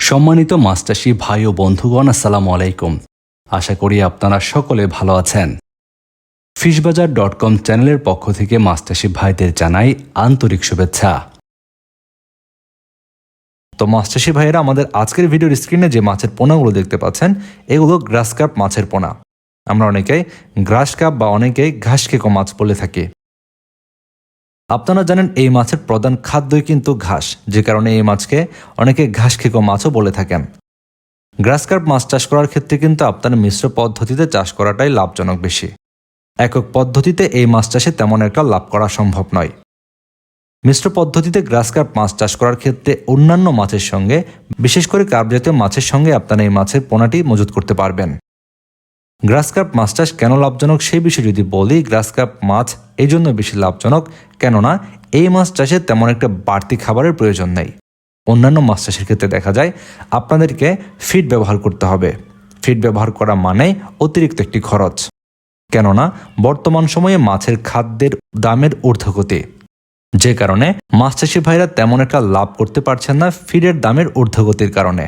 সম্মানিত মাছ চাষী ভাই ও বন্ধুগণ, আসসালামু আলাইকুম। আশা করি আপনারা সকলে ভালো আছেন। fishbazaar.com চ্যানেলের পক্ষ থেকে মাছ চাষী ভাইদের জানাই আন্তরিক শুভেচ্ছা। তো মাছ চাষী ভাইয়েরা, আমাদের আজকের ভিডিওর স্ক্রিনে যে মাছের পোনাগুলো দেখতে পাচ্ছেন, এগুলো গ্রাস কার্প মাছের পোনা। আমরা অনেকেই গ্রাস কার্প বা অনেকেই ঘাস খেকো মাছ বলে থাকি। আপনারা জানেন এই মাছের প্রধান খাদ্যই কিন্তু ঘাস, যে কারণে এই মাছকে অনেকে ঘাস খেকো মাছও বলে থাকেন। গ্রাস কার্প মাছ চাষ করার ক্ষেত্রে কিন্তু আপনার মিশ্র পদ্ধতিতে চাষ করাটাই লাভজনক বেশি। একক পদ্ধতিতে এই মাছ চাষে তেমন একটা লাভ করা সম্ভব নয়। মিশ্র পদ্ধতিতে গ্রাস কার্প মাছ চাষ করার ক্ষেত্রে অন্যান্য মাছের সঙ্গে, বিশেষ করে কার্প জাতীয় মাছের সঙ্গে আপনারা এই মাছের পোনাটি মজুত করতে পারবেন। গ্রাস কার্প মাছ চাষ কেন লাভজনক সেই বিষয়ে যদি বলি, গ্রাস কার্প মাছ এই জন্য বেশি লাভজনক কেননা এই মাছ চাষে তেমন একটা বাড়তি খাবারের প্রয়োজন নেই। অন্যান্য মাছ চাষের ক্ষেত্রে দেখা যায় আপনাদেরকে ফিড ব্যবহার করতে হবে। ফিড ব্যবহার করা মানেই অতিরিক্ত একটি খরচ, কেননা বর্তমান সময়ে মাছের খাদ্যের দামের ঊর্ধ্বগতি, যে কারণে মাছ চাষি ভাইরা তেমন একটা লাভ করতে পারছেন না ফিডের দামের ঊর্ধ্বগতির কারণে।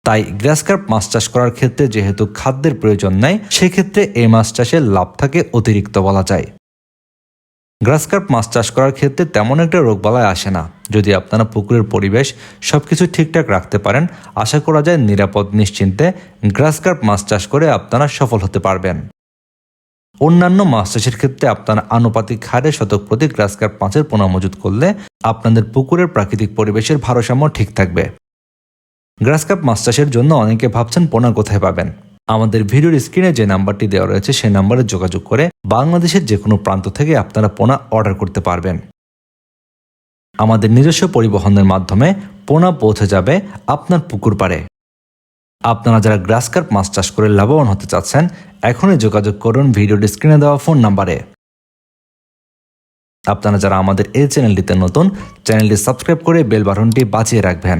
তাই গ্রাস কার্প মাছ চাষ করার ক্ষেত্রে যেহেতু খাদ্যের প্রয়োজন নেই, সেক্ষেত্রে এই মাছ চাষে লাভ থাকে অতিরিক্ত বলা যায়। গ্রাস কার্প মাছ চাষ করার ক্ষেত্রে তেমন একটা রোগবালাই আসে না। যদি আপনারা পুকুরের পরিবেশ সবকিছু ঠিকঠাক রাখতে পারেন, আশা করা যায় নিরাপদ নিশ্চিন্তে গ্রাস কার্প মাছ চাষ করে আপনারা সফল হতে পারবেন। অন্যান্য মাছ চাষের ক্ষেত্রে আপনারা আনুপাতিক হারে শতক প্রতি গ্রাস কার্প মাছের পোনা মজুত করলে আপনাদের পুকুরের প্রাকৃতিক পরিবেশের ভারসাম্য ঠিক থাকবে। গ্রাস কার্প মাছ চাষের জন্য অনেকে ভাবছেন পোনা কোথায় পাবেন। আমাদের ভিডিওর স্ক্রিনে যে নাম্বারটি দেওয়া রয়েছে সেই নাম্বারে যোগাযোগ করে বাংলাদেশের যে কোনো প্রান্ত থেকে আপনারা পোনা অর্ডার করতে পারবেন। আমাদের নিজস্ব পরিবহনের মাধ্যমে পোনা পৌঁছে যাবে আপনার পুকুর পাড়ে। আপনারা যারা গ্রাস কার্প মাছ চাষ করে লাভবান হতে চাচ্ছেন, এখনই যোগাযোগ করুন ভিডিওর স্ক্রিনে দেওয়া ফোন নাম্বারে। আপনারা যারা আমাদের এই চ্যানেলটিতে নতুন, চ্যানেলটি সাবস্ক্রাইব করে বেল বাটনটি বাজিয়ে রাখবেন।